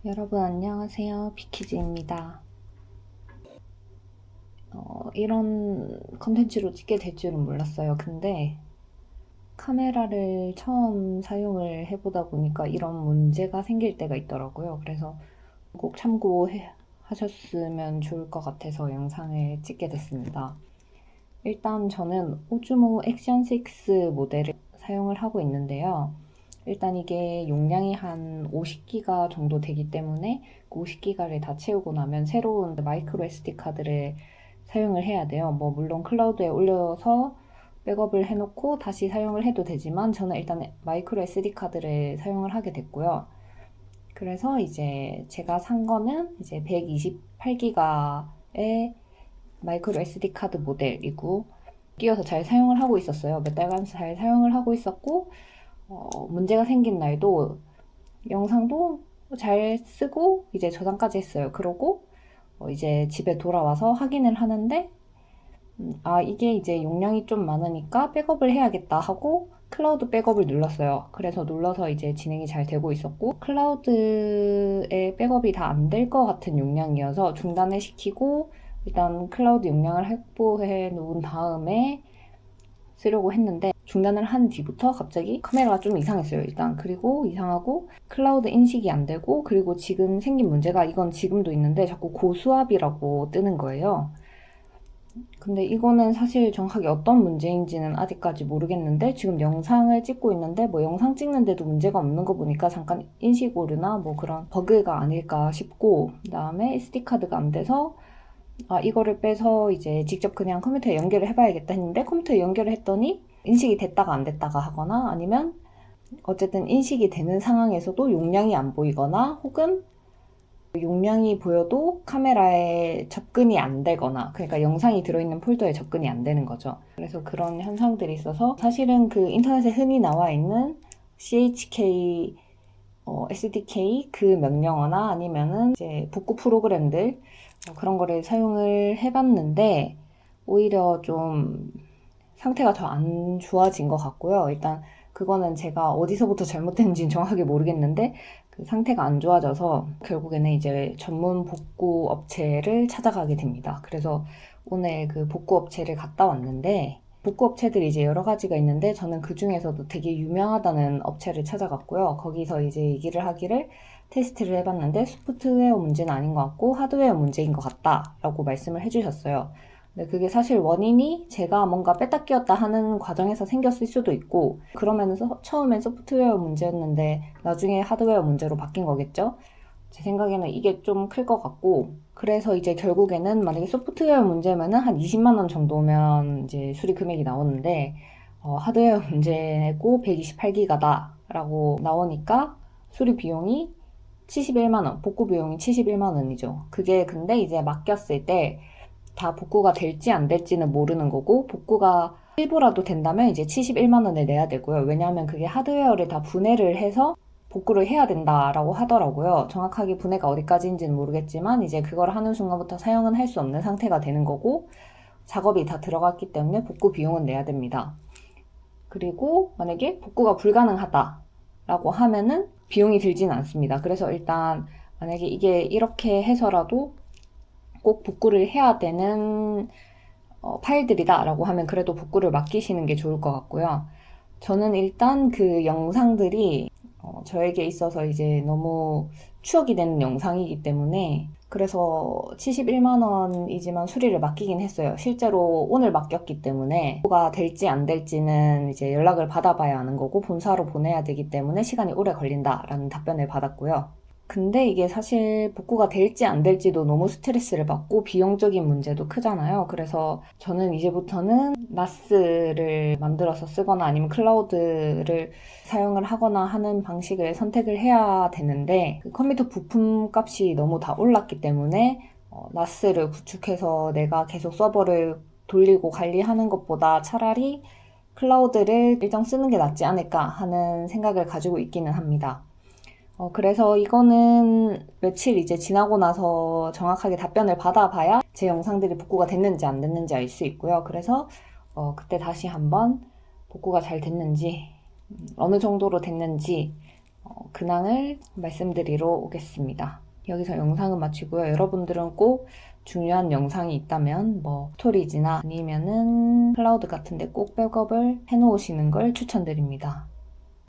여러분 안녕하세요. 비키즈입니다. 이런 컨텐츠로 찍게 될 줄은 몰랐어요. 근데 카메라를 처음 사용을 해보다 보니까 이런 문제가 생길 때가 있더라고요. 그래서 꼭 참고하셨으면 좋을 것 같아서 영상을 찍게 됐습니다. 일단 저는 오즈모 액션 6 모델을 사용을 하고 있는데요. 일단 이게 용량이 한 50기가 정도 되기 때문에 그 50기가를 다 채우고 나면 새로운 마이크로 SD 카드를 사용을 해야 돼요. 뭐 물론 클라우드에 올려서 백업을 해놓고 다시 사용을 해도 되지만 저는 일단 마이크로 SD 카드를 사용을 하게 됐고요. 그래서 이제 제가 산 거는 이제 128기가의 마이크로 SD 카드 모델이고 끼워서 잘 사용을 하고 있었어요. 몇 달간 잘 사용을 하고 있었고 문제가 생긴 날도 영상도 잘 쓰고 이제 저장까지 했어요. 그러고 이제 집에 돌아와서 확인을 하는데 이게 이제 용량이 좀 많으니까 백업을 해야겠다 하고 클라우드 백업을 눌렀어요. 그래서 눌러서 이제 진행이 잘 되고 있었고 클라우드에 백업이 다 안 될 것 같은 용량이어서 중단을 시키고 일단 클라우드 용량을 확보해 놓은 다음에 쓰려고 했는데 중단을 한 뒤부터 갑자기 카메라가 좀 이상했어요. 일단 그리고 이상하고 클라우드 인식이 안 되고 그리고 지금 생긴 문제가 이건 지금도 있는데 자꾸 고수압이라고 뜨는 거예요. 근데 이거는 사실 정확하게 어떤 문제인지는 아직까지 모르겠는데 지금 영상을 찍고 있는데 뭐 영상 찍는데도 문제가 없는 거 보니까 잠깐 인식 오류나 뭐 그런 버그가 아닐까 싶고 그다음에 SD카드가 안 돼서 이거를 빼서 이제 직접 그냥 컴퓨터에 연결을 해봐야겠다 했는데 컴퓨터에 연결을 했더니 인식이 됐다가 안 됐다가 하거나 아니면 어쨌든 인식이 되는 상황에서도 용량이 안 보이거나 혹은 용량이 보여도 카메라에 접근이 안 되거나 그러니까 영상이 들어있는 폴더에 접근이 안 되는 거죠. 그래서 그런 현상들이 있어서 사실은 그 인터넷에 흔히 나와 있는 CHK SDK 그 명령어나 아니면은 이제 복구 프로그램들 그런 거를 사용을 해봤는데 오히려 좀 상태가 더 안 좋아진 것 같고요. 일단 그거는 제가 어디서부터 잘못했는지는 정확하게 모르겠는데 그 상태가 안 좋아져서 결국에는 이제 전문 복구 업체를 찾아가게 됩니다. 그래서 오늘 그 복구 업체를 갔다 왔는데 복구 업체들이 이제 여러 가지가 있는데 저는 그 중에서도 되게 유명하다는 업체를 찾아갔고요. 거기서 이제 얘기를 하기를 테스트를 해봤는데 소프트웨어 문제는 아닌 것 같고 하드웨어 문제인 것 같다라고 말씀을 해주셨어요. 근데 그게 사실 원인이 제가 뭔가 뺐다 끼웠다 하는 과정에서 생겼을 수도 있고 그러면 처음엔 소프트웨어 문제였는데 나중에 하드웨어 문제로 바뀐 거겠죠? 제 생각에는 이게 좀 클 것 같고 그래서 이제 결국에는 만약에 소프트웨어 문제면은 한 20만 원 정도면 이제 수리 금액이 나오는데 하드웨어 문제고 128기가다라고 나오니까 수리 비용이 71만 원, 복구 비용이 71만 원이죠. 그게 근데 이제 맡겼을 때 다 복구가 될지 안 될지는 모르는 거고 복구가 일부라도 된다면 이제 71만 원을 내야 되고요. 왜냐하면 그게 하드웨어를 다 분해를 해서 복구를 해야 된다라고 하더라고요. 정확하게 분해가 어디까지인지는 모르겠지만 이제 그걸 하는 순간부터 사용은 할 수 없는 상태가 되는 거고 작업이 다 들어갔기 때문에 복구 비용은 내야 됩니다. 그리고 만약에 복구가 불가능하다라고 하면은 비용이 들지는 않습니다. 그래서 일단 만약에 이게 이렇게 해서라도 꼭 복구를 해야 되는 파일들이다라고 하면 그래도 복구를 맡기시는 게 좋을 것 같고요. 저는 일단 그 영상들이 저에게 있어서 이제 너무 추억이 되는 영상이기 때문에 그래서 71만 원이지만 수리를 맡기긴 했어요. 실제로 오늘 맡겼기 때문에 뭐가 될지 안 될지는 이제 연락을 받아봐야 하는 거고 본사로 보내야 되기 때문에 시간이 오래 걸린다라는 답변을 받았고요. 근데 이게 사실 복구가 될지 안 될지도 너무 스트레스를 받고 비용적인 문제도 크잖아요. 그래서 저는 이제부터는 나스를 만들어서 쓰거나 아니면 클라우드를 사용을 하거나 하는 방식을 선택을 해야 되는데 그 컴퓨터 부품 값이 너무 다 올랐기 때문에 나스를 구축해서 내가 계속 서버를 돌리고 관리하는 것보다 차라리 클라우드를 일정 쓰는 게 낫지 않을까 하는 생각을 가지고 있기는 합니다. 그래서 이거는 며칠 이제 지나고 나서 정확하게 답변을 받아봐야 제 영상들이 복구가 됐는지 안 됐는지 알 수 있고요. 그래서 그때 다시 한번 복구가 잘 됐는지 어느 정도로 됐는지 근황을 말씀드리러 오겠습니다. 여기서 영상은 마치고요. 여러분들은 꼭 중요한 영상이 있다면 스토리지나 아니면은 클라우드 같은데 꼭 백업을 해놓으시는 걸 추천드립니다.